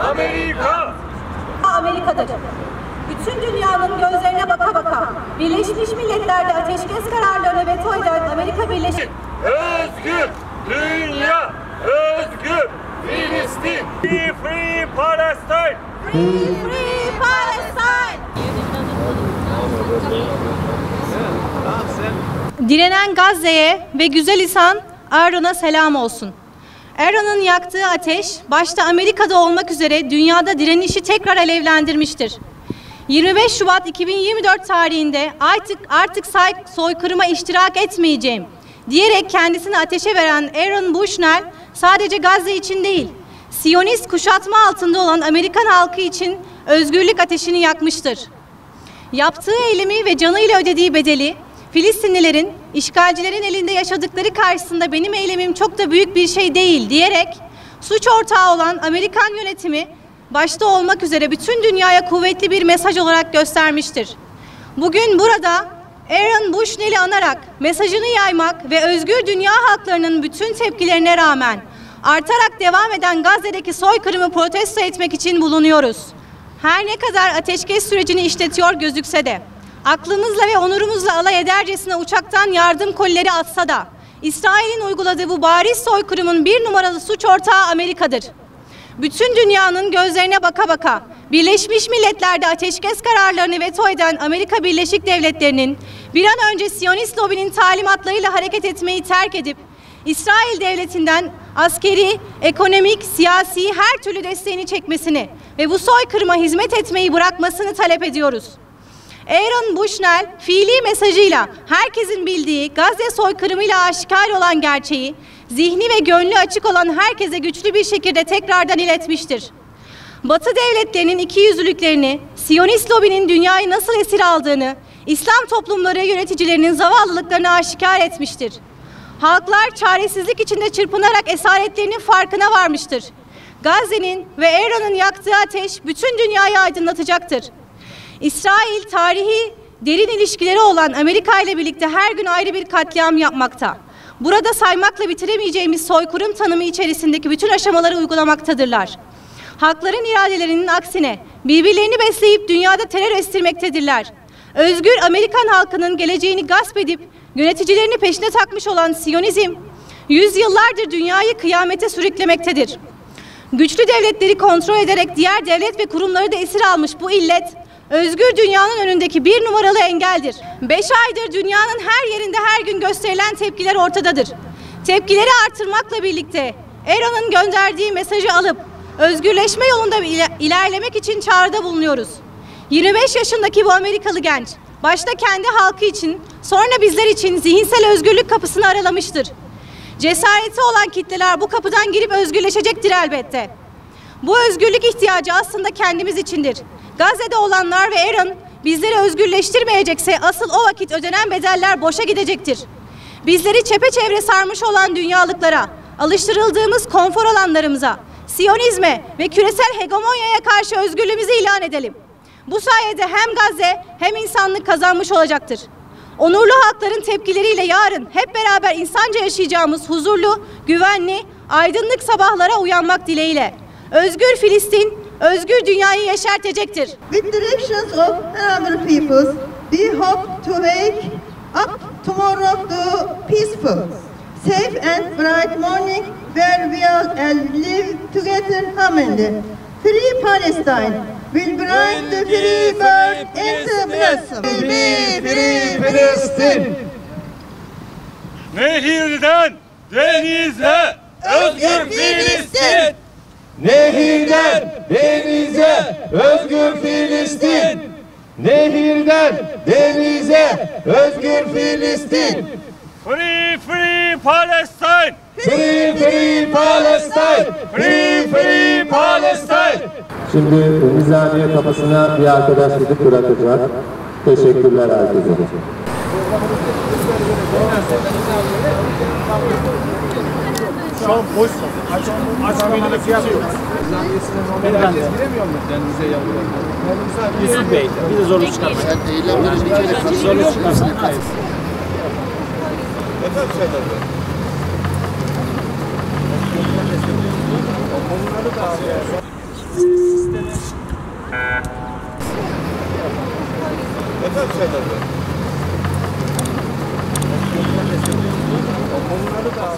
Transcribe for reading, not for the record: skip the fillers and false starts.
Amerika! Amerika'dır. Bütün dünyanın gözlerine baka baka Birleşmiş Milletler'de ateşkes kararlarını veto eden Amerika Birleşik... Özgür dünya! Özgür Filistin! Free Free Palestine! Free Free Palestine! Direnen Gazze'ye ve güzel insan Erdoğan'a selam olsun. Erdoğan'ın yaktığı ateş, başta Amerika'da olmak üzere dünyada direnişi tekrar alevlendirmiştir. 25 Şubat 2024 tarihinde artık soykırıma iştirak etmeyeceğim diyerek kendisini ateşe veren Aaron Bushnell sadece Gazze için değil, Siyonist kuşatma altında olan Amerikan halkı için özgürlük ateşini yakmıştır. Yaptığı eylemi ve canıyla ödediği bedeli, Filistinlilerin, işgalcilerin elinde yaşadıkları karşısında benim eylemim çok da büyük bir şey değil diyerek suç ortağı olan Amerikan yönetimi başta olmak üzere bütün dünyaya kuvvetli bir mesaj olarak göstermiştir. Bugün burada Aaron Bushnell'i anarak mesajını yaymak ve özgür dünya halklarının bütün tepkilerine rağmen artarak devam eden Gazze'deki soykırımı protesto etmek için bulunuyoruz. Her ne kadar ateşkes sürecini işletiyor gözükse de, aklımızla ve onurumuzla alay edercesine uçaktan yardım kolileri atsa da, İsrail'in uyguladığı bu bariz soykırımın bir numaralı suç ortağı Amerika'dır. Bütün dünyanın gözlerine baka baka, Birleşmiş Milletler'de ateşkes kararlarını veto eden Amerika Birleşik Devletleri'nin bir an önce Siyonist lobinin talimatlarıyla hareket etmeyi terk edip, İsrail devletinden askeri, ekonomik, siyasi her türlü desteğini çekmesini ve bu soykırıma hizmet etmeyi bırakmasını talep ediyoruz. Aaron Bushnell fiili mesajıyla herkesin bildiği Gazze soykırımıyla aşikar olan gerçeği, zihni ve gönlü açık olan herkese güçlü bir şekilde tekrardan iletmiştir. Batı devletlerinin ikiyüzlülüklerini, Siyonist lobinin dünyayı nasıl esir aldığını, İslam toplumları yöneticilerinin zavallılıklarını aşikar etmiştir. Halklar çaresizlik içinde çırpınarak esaretlerinin farkına varmıştır. Gazze'nin ve Aaron'un yaktığı ateş bütün dünyayı aydınlatacaktır. İsrail tarihi derin ilişkileri olan Amerika ile birlikte her gün ayrı bir katliam yapmakta. Burada saymakla bitiremeyeceğimiz soykırım tanımı içerisindeki bütün aşamaları uygulamaktadırlar. Halkların iradelerinin aksine birbirlerini besleyip dünyada terör estirmektedirler. Özgür Amerikan halkının geleceğini gasp edip yöneticilerini peşine takmış olan Siyonizm, yüzyıllardır dünyayı kıyamete sürüklemektedir. Güçlü devletleri kontrol ederek diğer devlet ve kurumları da esir almış bu illet, özgür dünyanın önündeki bir numaralı engeldir. 5 aydır dünyanın her yerinde her gün gösterilen tepkiler ortadadır. Tepkileri artırmakla birlikte Aaron'un gönderdiği mesajı alıp özgürleşme yolunda ilerlemek için çağrıda bulunuyoruz. 25 yaşındaki bu Amerikalı genç, başta kendi halkı için, sonra bizler için zihinsel özgürlük kapısını aralamıştır. Cesareti olan kitleler bu kapıdan girip özgürleşecektir elbette. Bu özgürlük ihtiyacı aslında kendimiz içindir. Gazze'de olanlar ve Aaron bizleri özgürleştirmeyecekse asıl o vakit ödenen bedeller boşa gidecektir. Bizleri çepeçevre sarmış olan dünyalıklara, alıştırıldığımız konfor alanlarımıza, Siyonizme ve küresel hegemonyaya karşı özgürlüğümüzü ilan edelim. Bu sayede hem Gazze hem insanlık kazanmış olacaktır. Onurlu halkların tepkileriyle yarın hep beraber insanca yaşayacağımız huzurlu, güvenli, aydınlık sabahlara uyanmak dileğiyle. Özgür Filistin, özgür dünyayı yeşertecektir. With the directions of honorable peoples, we hope to wake up tomorrow to peaceful, safe and bright morning where we all live together harmony. Free Palestine will bring the free bird into blossom. Free Filistin! Nehirden denize özgür Filistin! Nehirden denize özgür Filistin! Nehirden denize özgür Filistin! Free Free Palestine! Free Free Palestine! Free Free Palestine! Şimdi Nizamiye kapısına bir arkadaş gidip bırakacak. Teşekkürler herkese. Şu an boş. Aç menüde fiyat yok. Herkes giremiyor mu? Denize yavrular. Yusuf Bey, bir de zorluk çıkarmayın. Zorluk çıkarmayın. Hayır. Efendim şeyler de. Onları da sistemi. Onları da